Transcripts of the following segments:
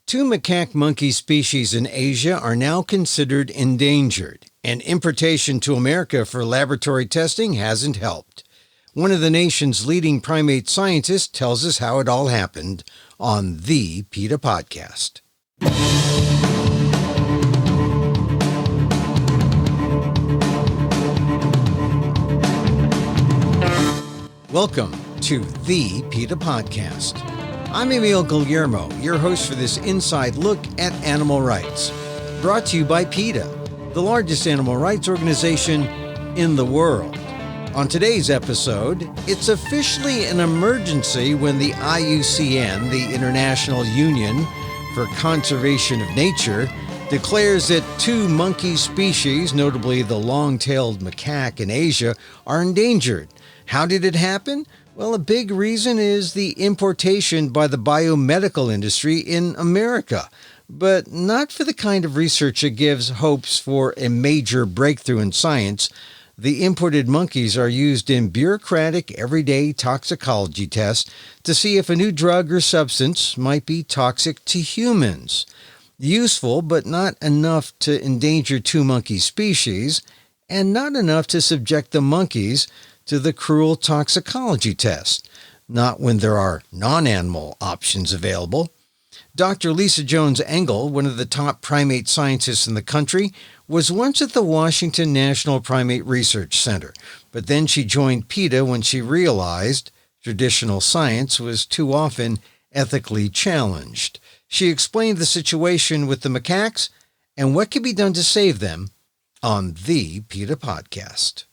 Two macaque monkey species in Asia are now considered endangered, and importation to America for laboratory testing hasn't helped. One of the nation's leading primate scientists tells us how it all happened on the PETA Podcast. Welcome to the PETA Podcast. I'm Emil Guillermo, your host for this inside look at animal rights. Brought to you by PETA, the largest animal rights organization in the world. On today's episode, it's officially an emergency when the Iucn, the International Union for Conservation of Nature, declares that two monkey species, notably the long-tailed macaque in Asia, are endangered. How did it happen? Well, a big reason is the importation by the biomedical industry in America, but not for the kind of research that gives hopes for a major breakthrough in science. The imported monkeys are used in bureaucratic, everyday toxicology tests to see if a new drug or substance might be toxic to humans. Useful, but not enough to endanger two monkey species, and not enough to subject the monkeys to the cruel toxicology test, not when there are non-animal options available. Dr. Lisa Jones-Engel, one of the top primate scientists in the country, was once at the Washington National Primate Research Center, but then she joined PETA when she realized traditional science was too often ethically challenged. She explained the situation with the macaques and what can be done to save them on the PETA Podcast.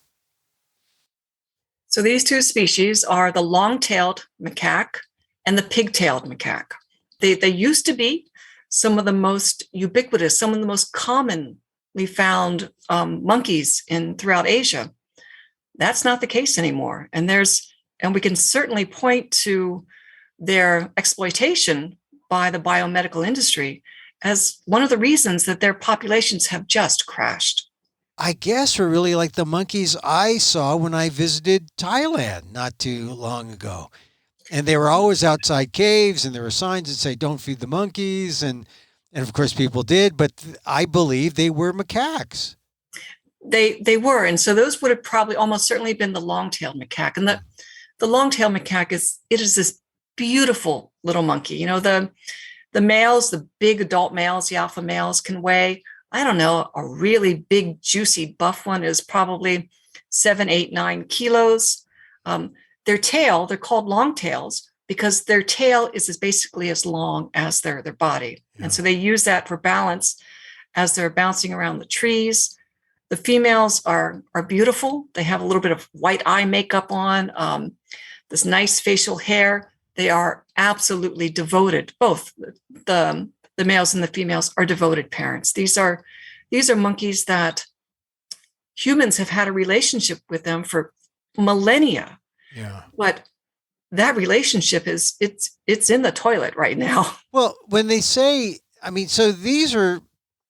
So these two species are the long-tailed macaque and the pigtailed macaque. They used to be some of the most ubiquitous, some of the most commonly found monkeys throughout Asia. That's not the case anymore. And we can certainly point to their exploitation by the biomedical industry as one of the reasons that their populations have just crashed. I guess are really like the monkeys I saw when I visited Thailand not too long ago. And they were always outside caves, and there were signs that say, don't feed the monkeys. And of course, people did, but I believe they were macaques. They were. And so those would have probably almost certainly been the long-tailed macaque. And the long-tailed macaque is this beautiful little monkey. You know, the males, the big adult males, the alpha males can weigh, I don't know, a really big, juicy buff one is probably 7, 8, 9 kilos. Their tail, they're called long tails because their tail is basically as long as their body. Yeah. And so they use that for balance as they're bouncing around the trees. The females are beautiful. They have a little bit of white eye makeup on, this nice facial hair. They are absolutely devoted. Both the males and the females are devoted parents. These are monkeys that humans have had a relationship with them for millennia. Yeah. But that relationship it's in the toilet right now. Well, when they say, so these are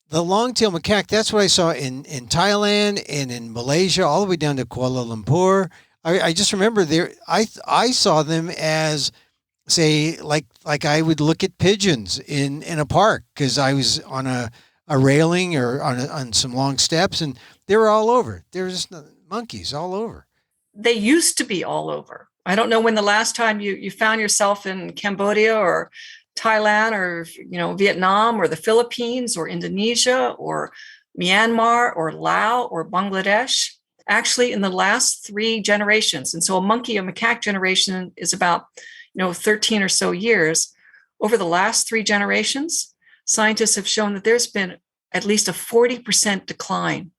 the long-tailed macaque. That's what I saw in Thailand and in Malaysia, all the way down to Kuala Lumpur. I just remember I saw them as, say, like I would look at pigeons in a park because I was on a railing or on some long steps, and they were all over. There were just monkeys all over. They used to be all over. I don't know when the last time you found yourself in Cambodia or Thailand or Vietnam or the Philippines or Indonesia or Myanmar or Laos or Bangladesh. Actually, in the last 3 generations, and so a macaque generation is about 13 or so years. Over the last 3 generations, scientists have shown that there's been at least a 40% decline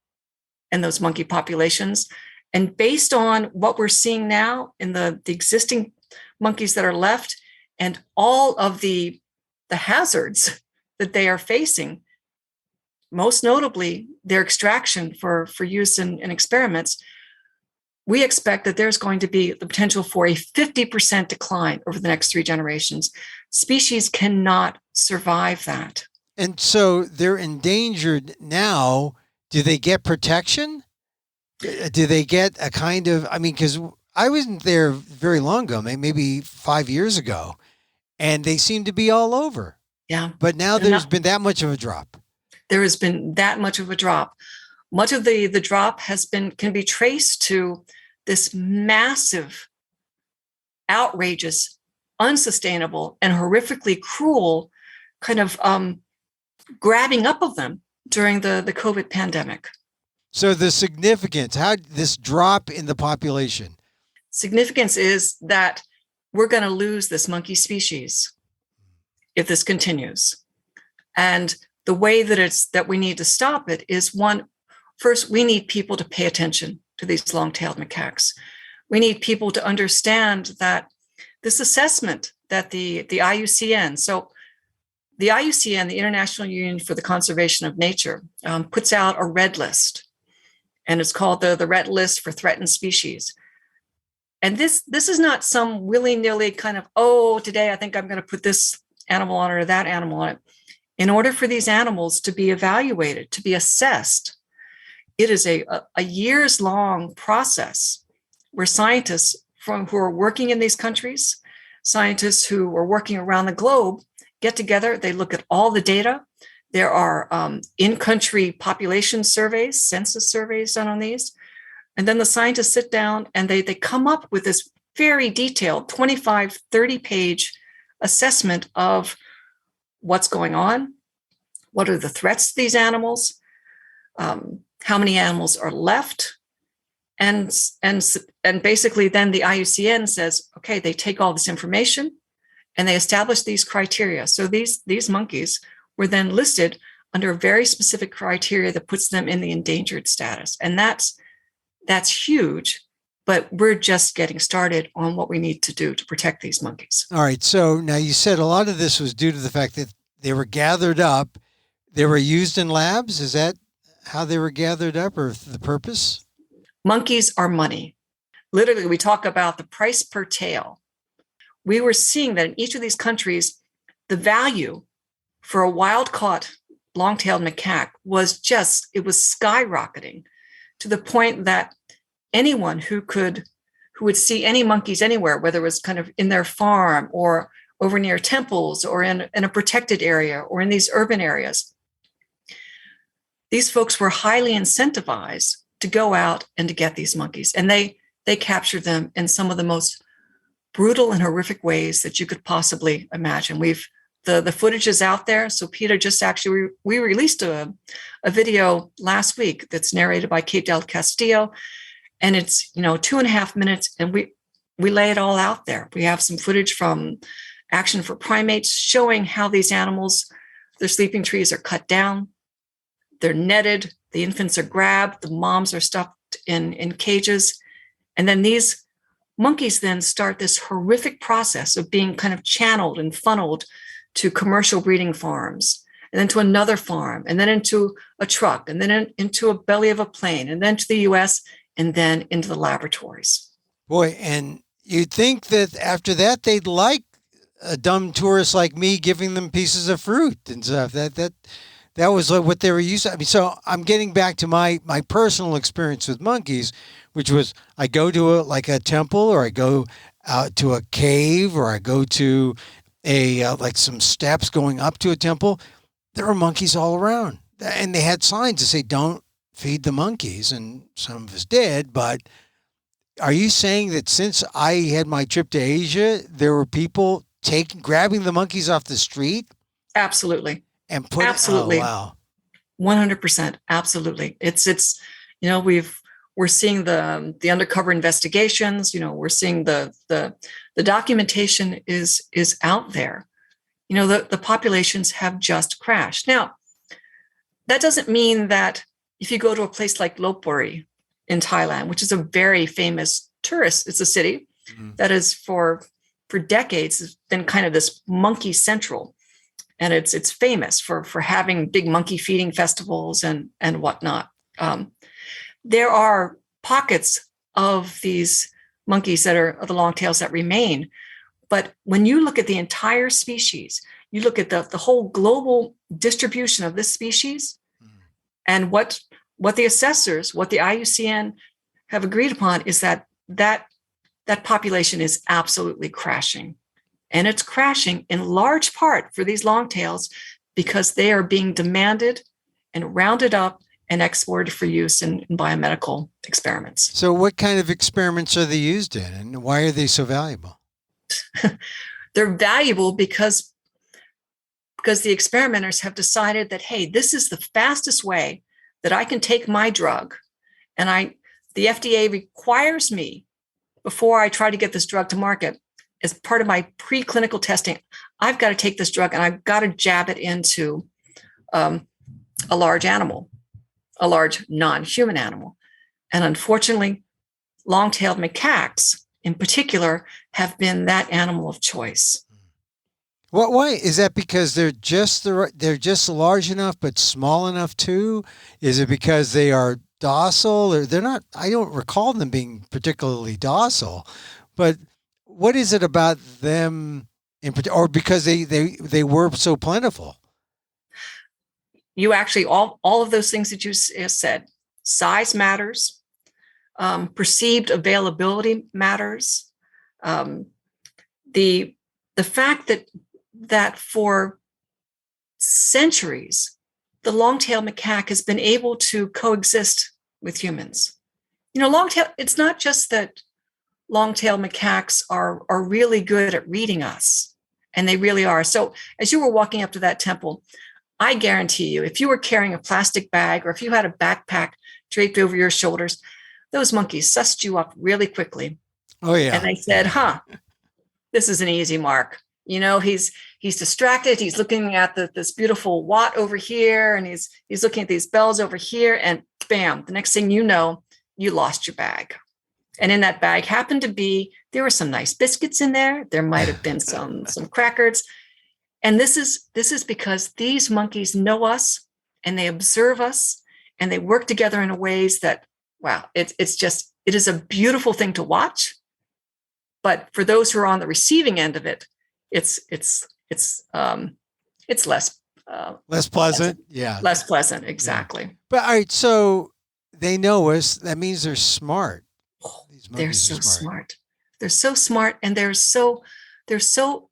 in those monkey populations. And based on what we're seeing now in the existing monkeys that are left and all of the hazards that they are facing, most notably their extraction for use in experiments, we expect that there's going to be the potential for a 50% decline over the next 3 generations. Species cannot survive that. And so they're endangered now. Do they get protection? Do they get a kind of, because I wasn't there very long ago, maybe 5 years ago, and they seem to be all over. Yeah. But now And there's been that much of a drop. there has been that much of a drop. Much of the drop can be traced to this massive, outrageous, unsustainable, and horrifically cruel kind of grabbing up of them during the COVID pandemic. So the significance, how this drop in the population? Significance is that we're going to lose this monkey species if this continues. And the way that we need to stop it is, first, we need people to pay attention to these long-tailed macaques. We need people to understand that this assessment that the IUCN, so the IUCN, the International Union for the Conservation of Nature, puts out a red list, and it's called the Red List for Threatened Species. And this is not some willy-nilly kind of, today I think I'm going to put this animal on it or that animal on it. In order for these animals to be evaluated, to be assessed, it is a years-long process where scientists who are working in these countries, scientists who are working around the globe, get together. They look at all the data. There are in-country population surveys, census surveys done on these. And then the scientists sit down and they come up with this very detailed 25, 30-page assessment of what's going on, what are the threats to these animals, how many animals are left, and basically then the IUCN says, okay, they take all this information and they establish these criteria. So these monkeys were then listed under a very specific criteria that puts them in the endangered status, and that's huge. But we're just getting started on what we need to do to protect these monkeys. All right. So now you said a lot of this was due to the fact that they were gathered up. They were used in labs. Is that how they were gathered up, or the purpose? Monkeys are money. Literally, we talk about the price per tail. We were seeing that in each of these countries, the value for a wild-caught long-tailed macaque was skyrocketing to the point that anyone who would see any monkeys anywhere, whether it was kind of in their farm or over near temples or in a protected area or in these urban areas, these folks were highly incentivized to go out and to get these monkeys. And they captured them in some of the most brutal and horrific ways that you could possibly imagine. The footage is out there. So PETA just actually, we released a video last week that's narrated by Kate Del Castillo. And it's, 2.5 minutes, and we lay it all out there. We have some footage from Action for Primates showing how these animals, their sleeping trees are cut down, they're netted, the infants are grabbed, the moms are stuffed in cages. And then these monkeys then start this horrific process of being kind of channeled and funneled to commercial breeding farms, and then to another farm, and then into a truck, and then into a belly of a plane, and then to the US, and then into the laboratories. Boy, and you'd think that after that, they'd like a dumb tourist like me giving them pieces of fruit and stuff. That was like what they were used to. I mean, so I'm getting back to my personal experience with monkeys, which was I go to a temple, or I go out to a cave, or I go to some steps going up to a temple. There were monkeys all around, and they had signs to say, don't feed the monkeys, and some of us did. But are you saying that since I had my trip to Asia, there were people grabbing the monkeys off the street? Absolutely. And absolutely. Oh, wow. 100%. Absolutely. It's we're seeing the undercover investigations, we're seeing the documentation is out there. The populations have just crashed. Now, that doesn't mean that if you go to a place like Lopburi in Thailand, which is a very famous it's a city that is for decades has been kind of this monkey central, and it's famous for having big monkey feeding festivals and whatnot. There are pockets of these monkeys that are the longtails that remain, but when you look at the entire species, you look at the whole global distribution of this species, and what the assessors, what the IUCN have agreed upon is that population is absolutely crashing. And it's crashing in large part for these longtails because they are being demanded and rounded up and exported for use in biomedical experiments. So what kind of experiments are they used in, and why are they so valuable? They're valuable because the experimenters have decided that, hey, this is the fastest way that I can take my drug. And the FDA requires me, before I try to get this drug to market, as part of my preclinical testing, I've got to take this drug and I've got to jab it into a large animal, a large non-human animal. And unfortunately, long-tailed macaques in particular have been that animal of choice. Why is that? Because they're just large enough but small enough too? Is it because they are docile, or they're not? I don't recall them being particularly docile, but what is it about them or because they were so plentiful? You actually, all of those things that you said, size matters, perceived availability matters. The fact that for centuries, the long-tailed macaque has been able to coexist with humans. Long-tail, it's not just that long-tailed macaques are really good at reading us, and they really are. So as you were walking up to that temple, I guarantee you, if you were carrying a plastic bag or if you had a backpack draped over your shoulders, those monkeys sussed you up really quickly. Oh, yeah. And they said, this is an easy mark. He's distracted. He's looking at this beautiful Watt over here, and he's looking at these bells over here, and bam, the next thing you know, you lost your bag. And in that bag happened to be, there were some nice biscuits in there. There might have been some crackers. And this is because these monkeys know us, and they observe us, and they work together in ways that, wow, it is a beautiful thing to watch. But for those who are on the receiving end of it, it's less pleasant. Yeah. Less pleasant. Exactly. Yeah. But all right. So they know us. That means they're smart. They're so smart. They're so smart, and they're so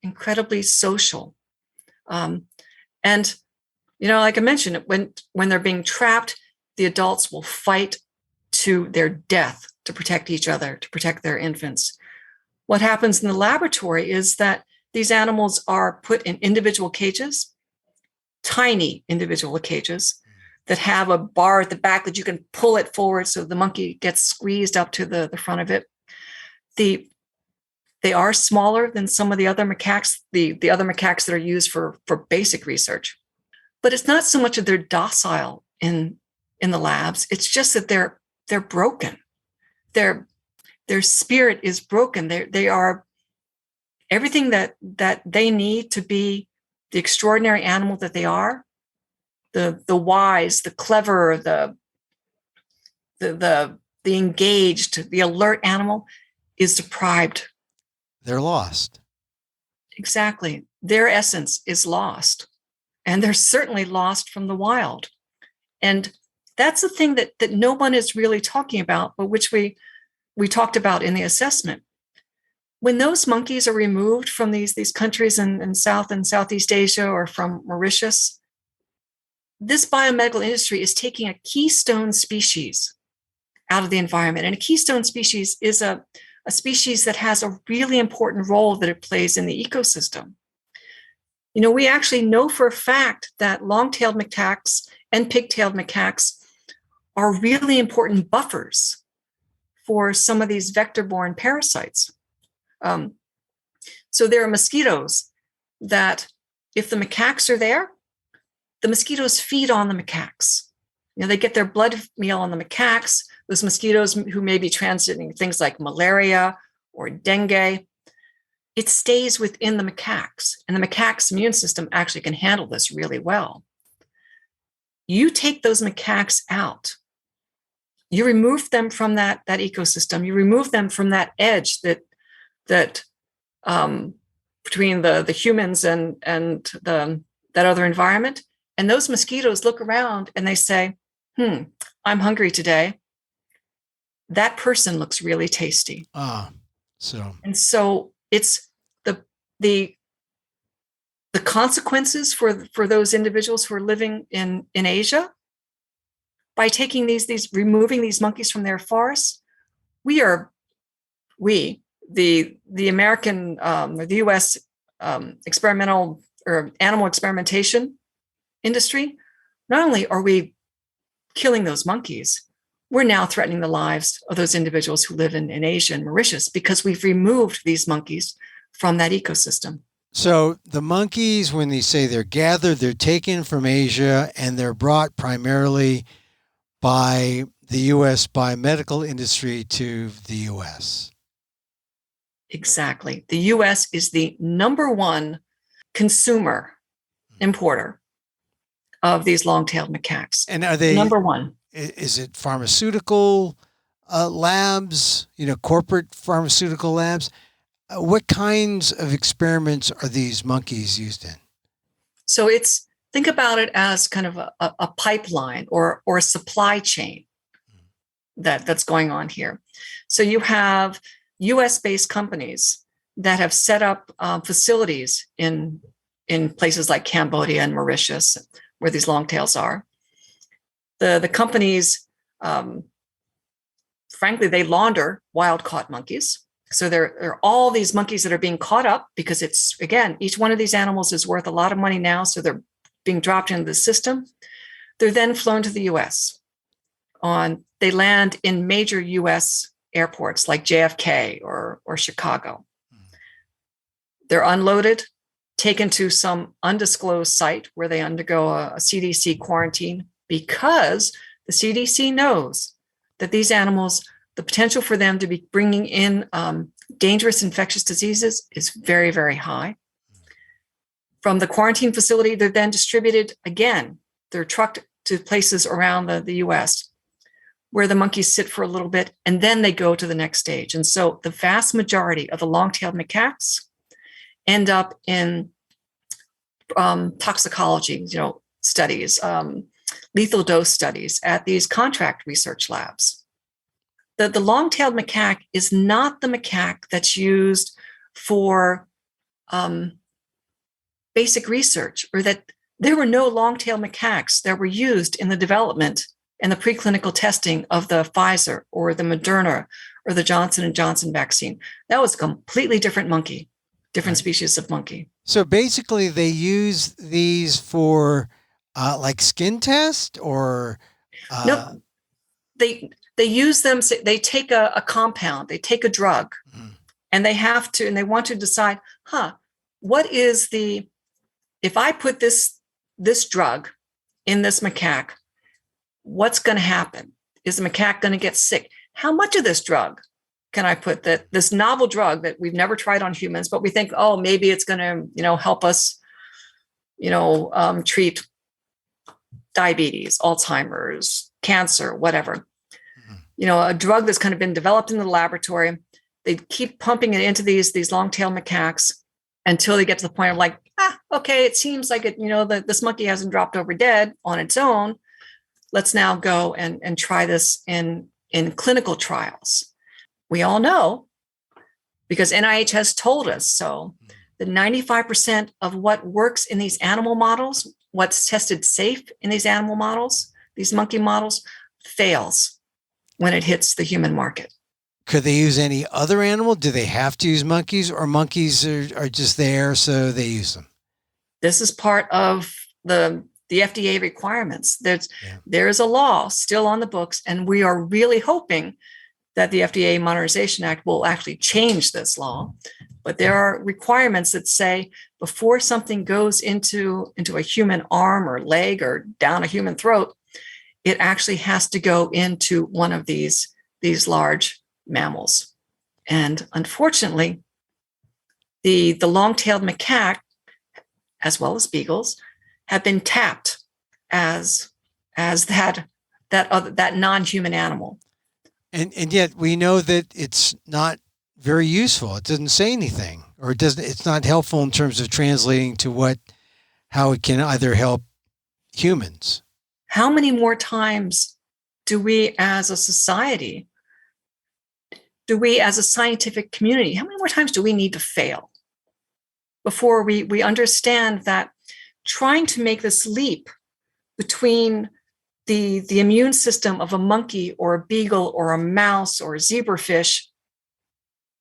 incredibly social. And like I mentioned, when they're being trapped, the adults will fight to their death to protect each other, to protect their infants. What happens in the laboratory is that these animals are put in individual cages, tiny individual cages that have a bar at the back that you can pull it forward so the monkey gets squeezed up to the front of it. They are smaller than some of the other macaques, the other macaques that are used for basic research. But it's not so much that they're docile in the labs. It's just that they're broken. Their spirit is broken. They are everything that they need to be the extraordinary animal that they are. The wise, the clever, the engaged, the alert animal is deprived. They're lost. Exactly. Their essence is lost. And they're certainly lost from the wild. And that's the thing that no one is really talking about, but which we talked about in the assessment. When those monkeys are removed from these countries in South and Southeast Asia or from Mauritius, this biomedical industry is taking a keystone species out of the environment. And a keystone species is a species that has a really important role that it plays in the ecosystem. We actually know for a fact that long-tailed macaques and pigtailed macaques are really important buffers for some of these vector-borne parasites. So there are mosquitoes that, if the macaques are there, the mosquitoes feed on the macaques. They get their blood meal on the macaques. Those mosquitoes who may be transmitting things like malaria or dengue, it stays within the macaques, and the macaque's immune system actually can handle this really well. You take those macaques out, you remove them from that ecosystem, you remove them from that edge that between the humans and that other environment, and those mosquitoes look around and they say, I'm hungry today. That person looks really tasty. So it's the consequences for those individuals who are living in Asia by taking removing these monkeys from their forests. The American or the U.S. Experimental or animal experimentation industry, not only are we killing those monkeys, we're now threatening the lives of those individuals who live in Asia and Mauritius because we've removed these monkeys from that ecosystem. So the monkeys, when they say they're gathered, they're taken from Asia and they're brought primarily by the U.S. biomedical industry to the U.S. Exactly. The U.S. is the number one consumer importer of these long-tailed macaques. And are they number one? Is it pharmaceutical labs, corporate pharmaceutical labs? What kinds of experiments are these monkeys used in? So think about it as kind of a pipeline or a supply chain that's going on here. So you have US-based companies that have set up facilities in places like Cambodia and Mauritius, where these longtails are. The companies, frankly, they launder wild-caught monkeys. So there are all these monkeys that are being caught up because each one of these animals is worth a lot of money now. So they're being dropped into the system. They're then flown to the US. They land in major US airports like JFK or Chicago. They're unloaded, taken to some undisclosed site where they undergo a CDC quarantine because the CDC knows that these animals, the potential for them to be bringing in dangerous infectious diseases is very, very high. From the quarantine facility, they're then distributed again. They're trucked to places around the US where the monkeys sit for a little bit, and then they go to the next stage. And so the vast majority of the long-tailed macaques end up in toxicology, studies, lethal dose studies at these contract research labs. The long-tailed macaque is not the macaque that's used for basic research, or that there were no long-tailed macaques that were used in the development and the preclinical testing of the Pfizer or the Moderna or the Johnson & Johnson vaccine. That was a completely different monkey, different species of monkey. So basically they use these for like skin test or? No, they use them. They take a compound, they take a drug, and they want to decide, what is if I put this drug in this macaque, what's going to happen? Is the macaque going to get sick? How much of this drug can I put, this novel drug that we've never tried on humans, but we think, maybe it's going to, help us, treat diabetes, Alzheimer's, cancer, whatever. A drug that's kind of been developed in the laboratory. They keep pumping it into these long-tailed macaques until they get to the point of like, okay, it seems like it, this monkey hasn't dropped over dead on its own. Let's now go and try this in clinical trials. We all know, because NIH has told us so, that 95% of what works in these animal models, what's tested safe in these animal models, these monkey models, fails when it hits the human market. Could they use any other animal? Do they have to use monkeys, or monkeys are just there, so they use them? This is part of the FDA requirements. There is a law still on the books, and we are really hoping that the FDA Modernization Act will actually change this law. But there are requirements that say before something goes into a human arm or leg or down a human throat, it actually has to go into one of these large mammals. And unfortunately, the long-tailed macaque, as well as beagles, have been tapped as that non-human animal. And yet we know that it's not very useful. It doesn't say anything, or it's not helpful in terms of translating to how it can either help humans. How many more times do we as a society, as a scientific community, how many more times do we need to fail before we understand that trying to make this leap between the immune system of a monkey or a beagle or a mouse or a zebrafish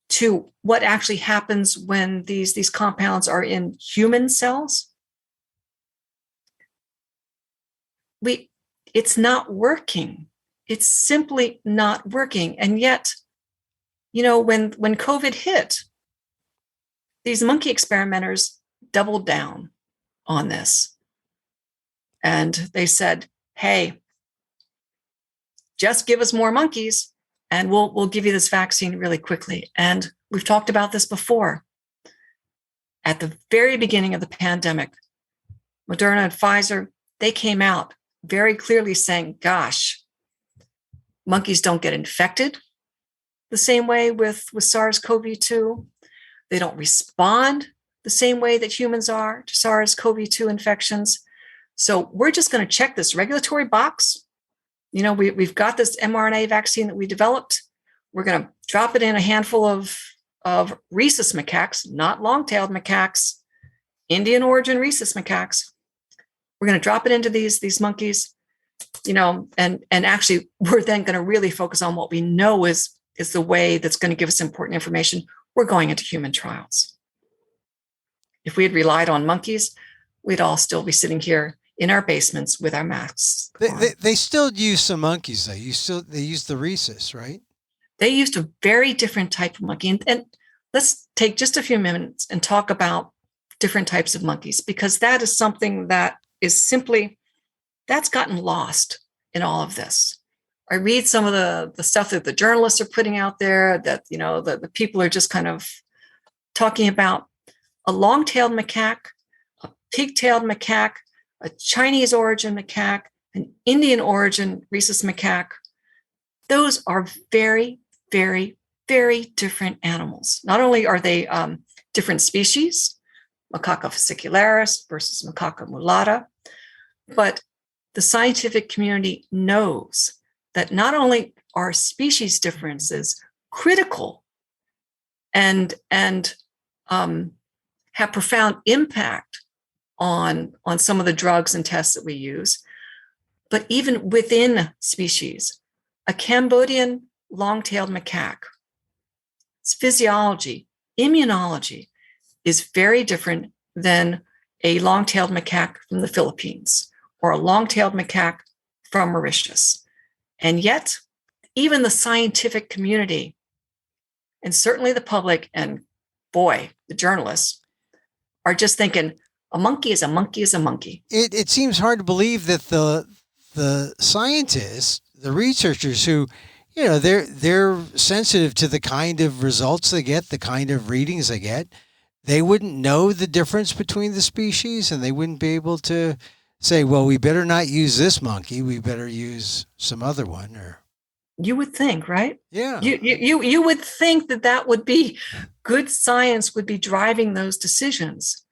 to what actually happens when these compounds are in human cells, it's not working. It's simply not working. And yet, when COVID hit, these monkey experimenters doubled down on this. And they said, hey, just give us more monkeys and we'll give you this vaccine really quickly. And we've talked about this before. At the very beginning of the pandemic, Moderna and Pfizer, they came out very clearly saying, gosh, monkeys don't get infected the same way with SARS-CoV-2. They don't respond the same way that humans are to SARS-CoV-2 infections. So we're just going to check this regulatory box. We've got this mRNA vaccine that we developed. We're going to drop it in a handful of rhesus macaques, not long-tailed macaques, Indian origin rhesus macaques. We're going to drop it into these monkeys, and actually we're then going to really focus on what we know is the way that's going to give us important information. We're going into human trials. If we had relied on monkeys, we'd all still be sitting here in our basements with our masks. They still use some monkeys though. They use the rhesus, right? They used a very different type of monkey. And let's take just a few minutes and talk about different types of monkeys, because that is something that is simply, that's gotten lost in all of this. I read some of the stuff that the journalists are putting out there that, the people are just kind of talking about a long-tailed macaque, a pigtailed macaque, a Chinese origin macaque, an Indian origin rhesus macaque. Those are very, very, very different animals. Not only are they different species, Macaque fascicularis versus Macaque mulatta, but the scientific community knows that not only are species differences critical and have profound impact on some of the drugs and tests that we use, but even within species, a Cambodian long-tailed macaque, its physiology, immunology is very different than a long-tailed macaque from the Philippines or a long-tailed macaque from Mauritius. And yet, even the scientific community, and certainly the public, and boy, the journalists, are just thinking, a monkey is a monkey is a monkey. It seems hard to believe that the scientists, the researchers who, they're sensitive to the kind of results they get, the kind of readings they get, they wouldn't know the difference between the species, and they wouldn't be able to say, well, we better not use this monkey, we better use some other one. Or you would think, right? Yeah. You would think that would be good science would be driving those decisions.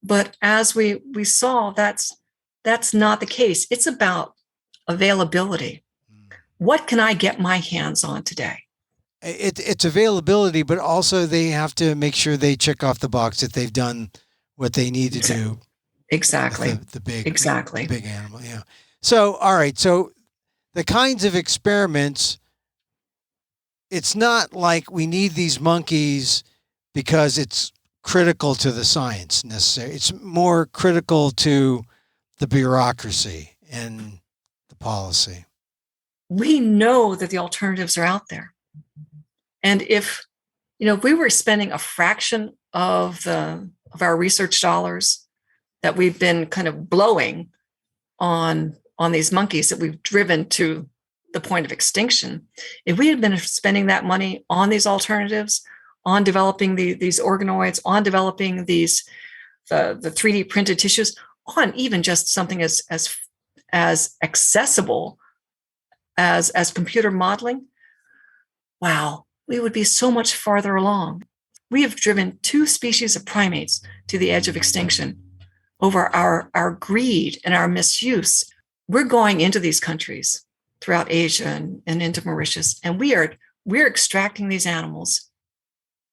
But as we saw, that's not the case. It's about availability. What can I get my hands on today? It's availability, but also they have to make sure they check off the box that they've done what they need to do. Exactly. The big animal. Yeah. So, all right. So the kinds of experiments, it's not like we need these monkeys because it's critical to the science necessarily. It's more critical to the bureaucracy and the policy. We know that the alternatives are out there. And if we were spending a fraction of our research dollars that we've been kind of blowing on these monkeys that we've driven to the point of extinction, if we had been spending that money on these alternatives, on developing these organoids, on developing the 3D printed tissues, on even just something as accessible as computer modeling, wow, we would be so much farther along. We have driven 2 species of primates to the edge of extinction over our greed and our misuse. We're going into these countries throughout Asia and into Mauritius, and we're extracting these animals.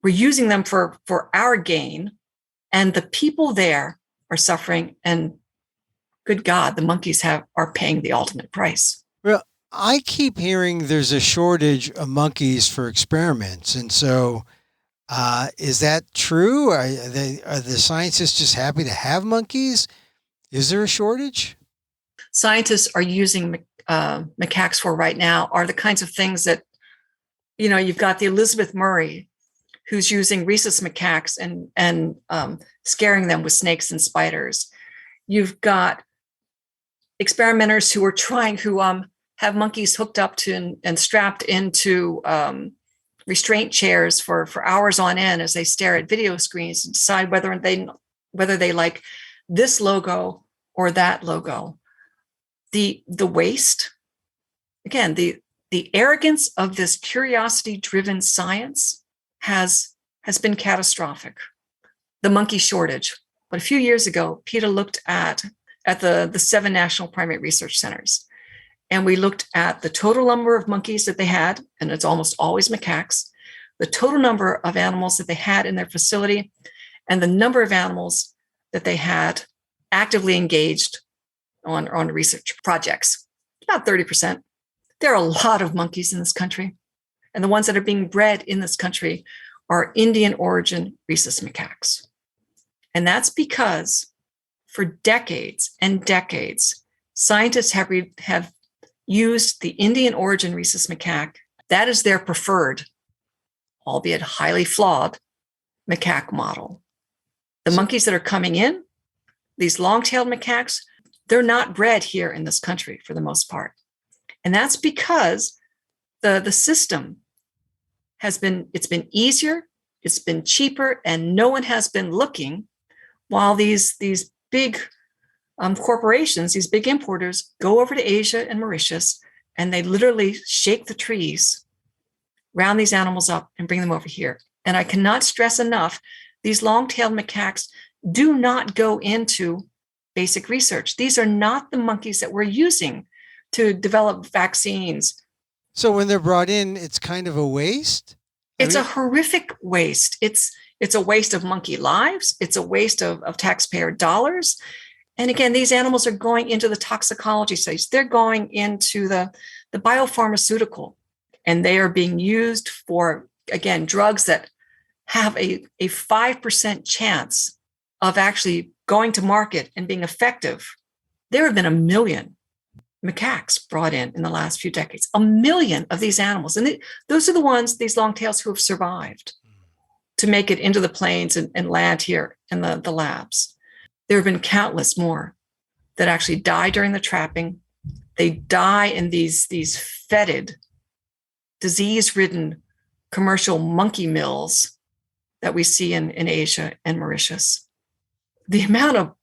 We're using them for our gain, And the people there are suffering, and good God, the monkeys are paying the ultimate price. Well, I keep hearing there's a shortage of monkeys for experiments. And so is that true? Are the scientists just happy to have monkeys? Is there a shortage? Scientists are using macaques for right now are the kinds of things that, you've got the Elizabeth Murray, who's using rhesus macaques and scaring them with snakes and spiders. You've got experimenters who have monkeys hooked up to and strapped into restraint chairs for hours on end as they stare at video screens and decide whether they like this logo or that logo. The waste, again, the arrogance of this curiosity-driven science has been catastrophic. The monkey shortage. But a few years ago, PETA looked at the 7 national primate research centers, and we looked at the total number of monkeys that they had, and it's almost always macaques, the total number of animals that they had in their facility, and the number of animals that they had actively engaged on research projects. About 30%. There are a lot of monkeys in this country, and the ones that are being bred in this country are Indian origin rhesus macaques. And that's because for decades and decades, scientists have used the Indian origin rhesus macaque. That is their preferred, albeit highly flawed, macaque model. The monkeys that are coming in, these long-tailed macaques, they're not bred here in this country for the most part. And that's because the system it's been easier, it's been cheaper, and no one has been looking while these big corporations, these big importers go over to Asia and Mauritius, and they literally shake the trees, round these animals up and bring them over here. And I cannot stress enough, these long-tailed macaques do not go into basic research. These are not the monkeys that we're using to develop vaccines. So when they're brought in, it's kind of a waste? It's a horrific waste. It's a waste of monkey lives. It's a waste of taxpayer dollars. And again, these animals are going into the toxicology stage. They're going into the biopharmaceutical, and they are being used for, again, drugs that have a 5% chance of actually going to market and being effective. There have been 1 million macaques brought in the last few decades, 1 million of these animals. And those are the ones, these long-tails, who have survived to make it into the plains and land here in the labs. There have been countless more that actually die during the trapping. They die in these fetid, disease-ridden commercial monkey mills that we see in Asia and Mauritius. The amount of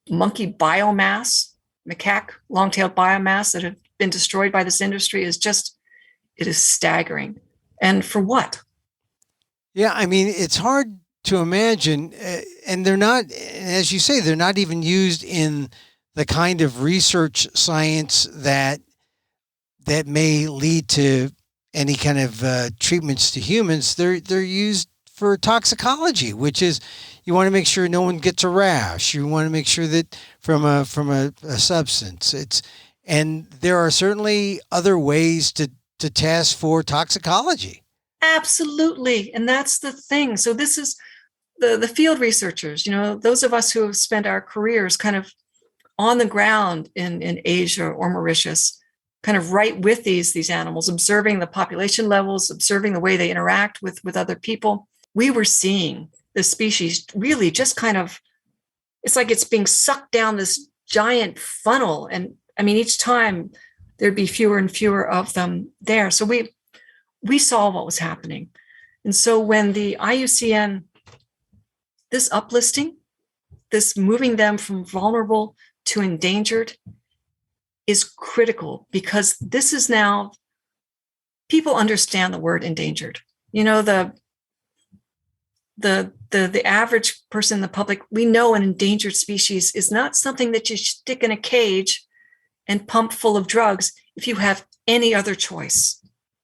monkey biomass, macaque long-tailed biomass that have been destroyed by this industry is staggering. And for what? Yeah, I mean, it's hard to imagine, and they're not, as you say, they're not even used in the kind of research science that may lead to any kind of treatments to humans. They're used for toxicology, which is, you want to make sure no one gets a rash. You want to make sure that from a substance, and there are certainly other ways to test for toxicology. Absolutely. And that's the thing. So this is the field researchers, those of us who have spent our careers kind of on the ground in Asia or Mauritius, kind of right with these animals, observing the population levels, observing the way they interact with other people. We were seeing the species really just kind of, it's like it's being sucked down this giant funnel. And I mean, each time there'd be fewer and fewer of them there. So we saw what was happening. And so when the IUCN, this uplisting, this moving them from vulnerable to endangered is critical, because this is now, people understand the word endangered. The average person in the public, we know an endangered species is not something that you stick in a cage and pump full of drugs if you have any other choice.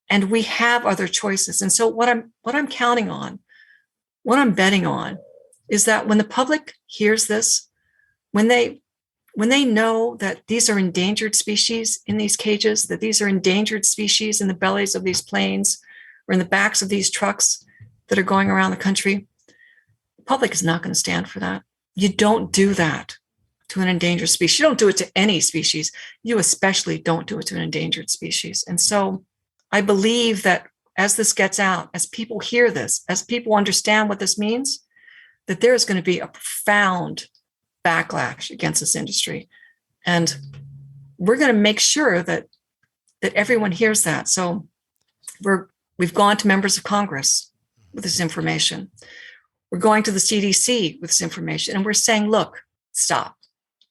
And we have other choices. And so what I'm counting on, what I'm betting on, is that when the public hears this, when they know that these are endangered species in these cages, that these are endangered species in the bellies of these planes or in the backs of these trucks that are going around the country, the public is not going to stand for that. You don't do that to an endangered species. You don't do it to any species. You especially don't do it to an endangered species. And so I believe that as this gets out, as people hear this, as people understand what this means, that there is going to be a profound backlash against this industry. And we're going to make sure that everyone hears that. So we've gone to members of Congress with this information. We're going to the CDC with this information, and we're saying, look, stop.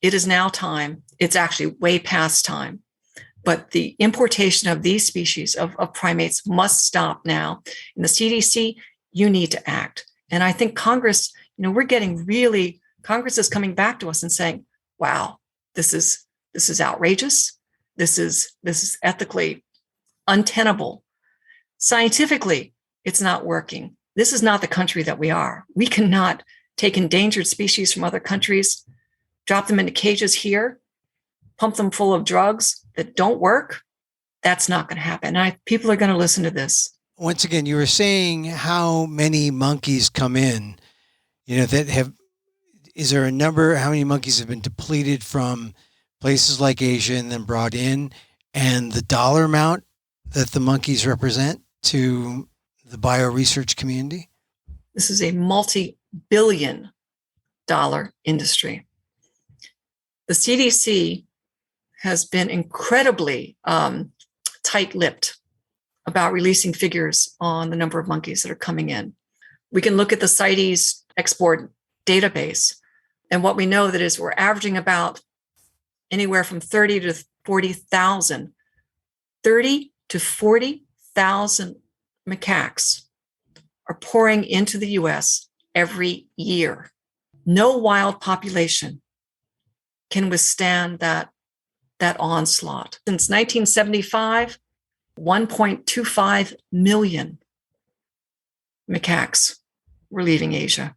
It is now time. It's actually way past time. But the importation of these species of primates must stop now. In the CDC, you need to act. And I think Congress, we're getting really, Congress is coming back to us and saying, wow, this is outrageous. This is ethically untenable. Scientifically, it's not working. This is not the country that we are. We cannot take endangered species from other countries, drop them into cages here, pump them full of drugs that don't work. That's not going to happen. People are going to listen to this. Once again, you were saying how many monkeys come in, is there a number, how many monkeys have been depleted from places like Asia and then brought in, and the dollar amount that the monkeys represent to the bioresearch community? This is a multi-billion dollar industry. The CDC has been incredibly tight-lipped about releasing figures on the number of monkeys that are coming in. We can look at the CITES export database, and what we know that is we're averaging about anywhere from 30 to 40,000 macaques are pouring into the US every year. No wild population can withstand that onslaught. Since 1975, 1.25 million macaques were leaving Asia.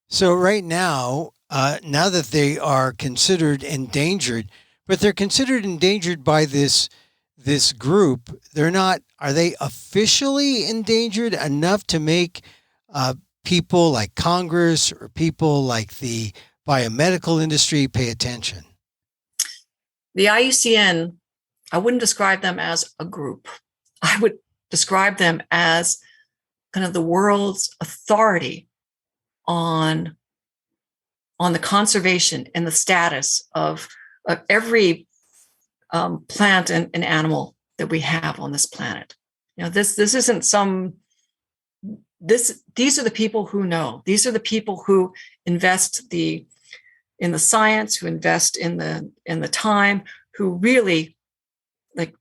So right now, now that they are considered endangered, but they're considered endangered by this group, are they officially endangered enough to make people like Congress or people like the biomedical industry pay attention? The IUCN, I wouldn't describe them as a group. I would describe them as kind of the world's authority on the conservation and the status of every plant and animal that we have on this planet. This isn't these are the people who know. These are the people who invest in the science, who invest in the time, who really,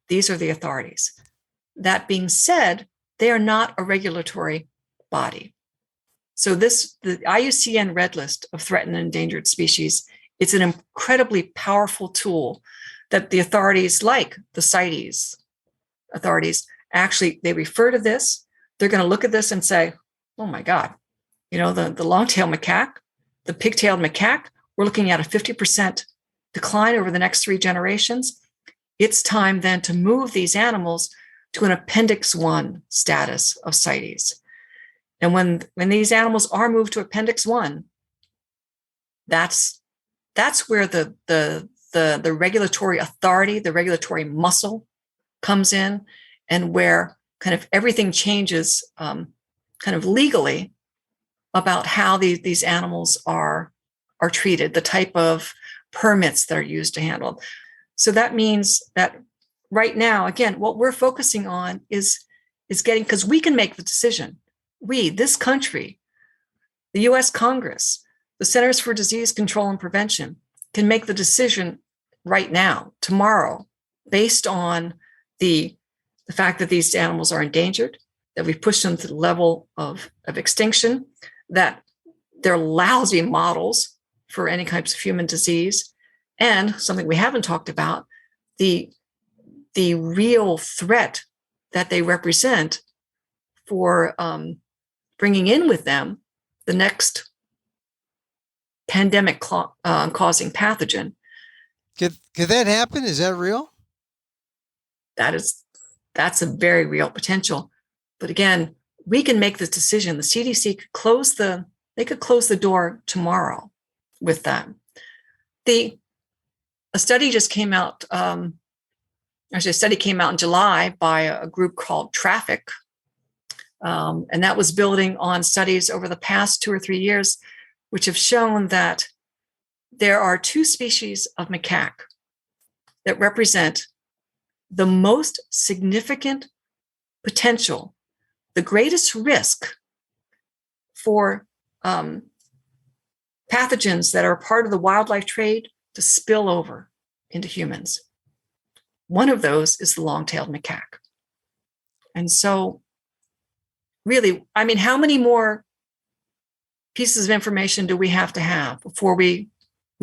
these are the authorities. That being said, they are not a regulatory body. So the IUCN Red List of threatened and endangered species, it's an incredibly powerful tool that the authorities, like the CITES authorities, actually, they refer to this. They're going to look at this and say, oh my God, the long-tailed macaque, the pigtailed macaque, we're looking at a 50% decline over the next 3 generations. It's time then to move these animals to an Appendix 1 status of CITES. And when these animals are moved to Appendix 1, that's where the regulatory authority, the regulatory muscle comes in, and where kind of everything changes kind of legally about how these animals are treated, the type of permits that are used to handle. So that means that right now, again, what we're focusing on is getting, because we can make the decision. We, this country, the US Congress, the Centers for Disease Control and Prevention can make the decision right now, tomorrow, based on the fact that these animals are endangered, that we've pushed them to the level of extinction, that they're lousy models for any types of human disease, and something we haven't talked about, the real threat that they represent for bringing in with them the next pandemic causing pathogen. Could that happen? Is that real? That's a very real potential. But again, we can make this decision. The CDC could close the door tomorrow with that. A study just came out. Actually, a study came out in July by a group called Traffic, and that was building on studies over the past 2 or 3 years, which have shown that there are 2 species of macaque that represent the most significant potential, the greatest risk for pathogens that are part of the wildlife trade to spill over into humans. One of those is the long-tailed macaque. And so really, I mean, how many more pieces of information do we have to have before we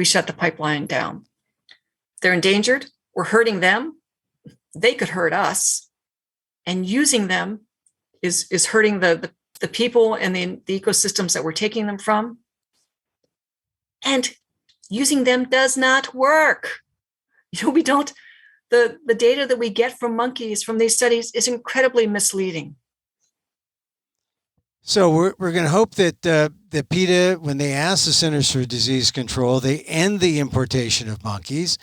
shut the pipeline down? They're endangered. We're hurting them. They could hurt us. And using them is hurting the people and the ecosystems that we're taking them from. And using them does not work. We don't. The data that we get from monkeys from these studies is incredibly misleading. So we're going to hope that that PETA, when they ask the Centers for Disease Control, they end the importation of monkeys.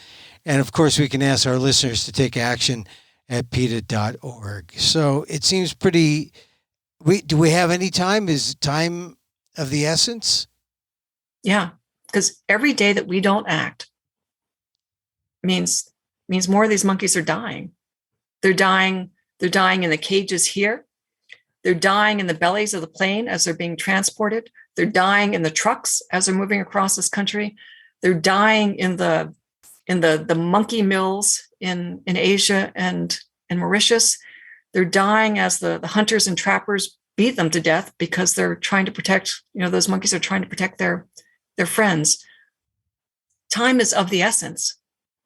And of course, we can ask our listeners to take action at PETA.org. So it seems pretty. Do we have any time? Is time of the essence? Yeah, because every day that we don't act means more of these monkeys are dying. They're dying in the cages here. They're dying in the bellies of the plane as they're being transported. They're dying in the trucks as they're moving across this country. They're dying in the monkey mills in Asia and Mauritius. They're dying as the hunters and trappers beat them to death because they're trying to protect, those monkeys are trying to protect their friends. Time is of the essence.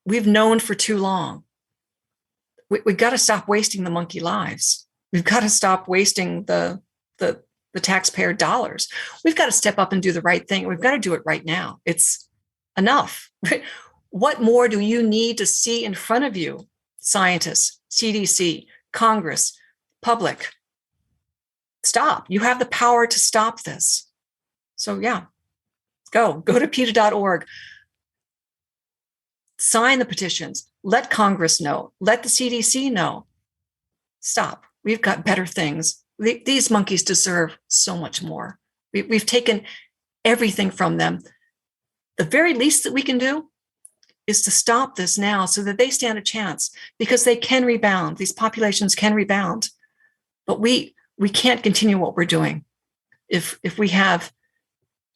We've known for too long. We've got to stop wasting the monkey lives. We've got to stop wasting the taxpayer dollars. We've got to step up and do the right thing. We've got to do it right now. It's enough. What more do you need to see in front of you? Scientists, CDC, Congress, public. Stop. You have the power to stop this. So yeah, go to PETA.org. Sign the petitions. Let Congress know. Let the CDC know. Stop. We've got better things. These monkeys deserve so much more. We've taken everything from them. The very least that we can do is to stop this now so that they stand a chance, because they can rebound. These populations can rebound. But we can't continue what we're doing if we have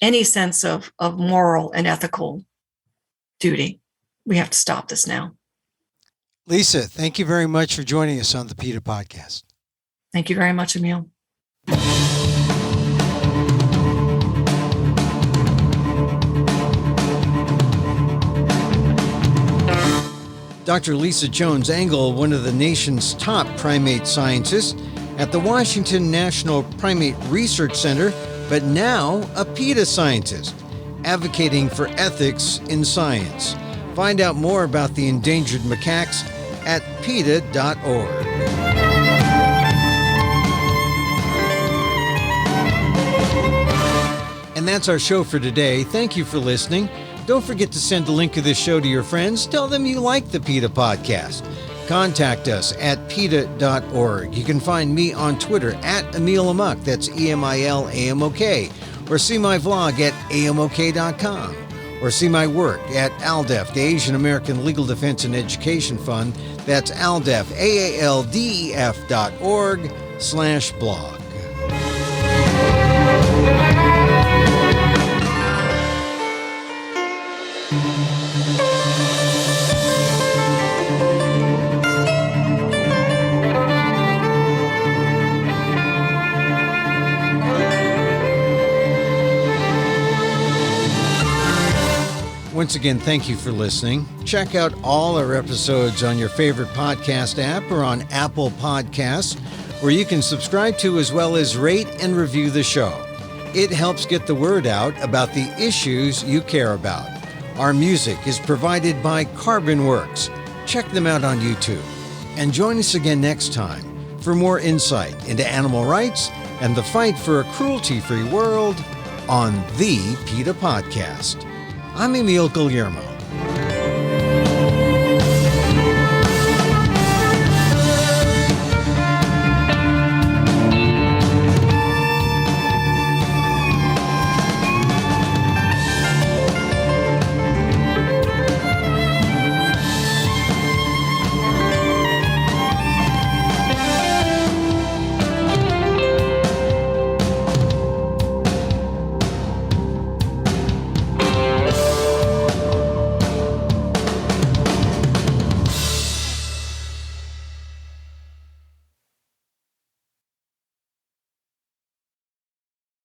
any sense of moral and ethical duty. We have to stop this now. Lisa, thank you very much for joining us on the PETA Podcast. Thank you very much, Emil. Dr. Lisa Jones-Engel, one of the nation's top primate scientists at the Washington National Primate Research Center, but now a PETA scientist, advocating for ethics in science. Find out more about the endangered macaques at PETA.org. And that's our show for today. Thank you for listening. Don't forget to send a link of this show to your friends. Tell them you like the PETA Podcast. Contact us at PETA.org. You can find me on Twitter at Emil Amok, that's EMILAMOK, or see my vlog at amok.com, or see my work at ALDEF, the Asian American Legal Defense and Education Fund. That's ALDEF, AALDEF.org/blog. Once again, thank you for listening. Check out all our episodes on your favorite podcast app or on Apple Podcasts, where you can subscribe to as well as rate and review the show. It helps get the word out about the issues you care about. Our music is provided by Carbon Works. Check them out on YouTube. And join us again next time for more insight into animal rights and the fight for a cruelty-free world on the PETA Podcast. I'm Emil Guillermo.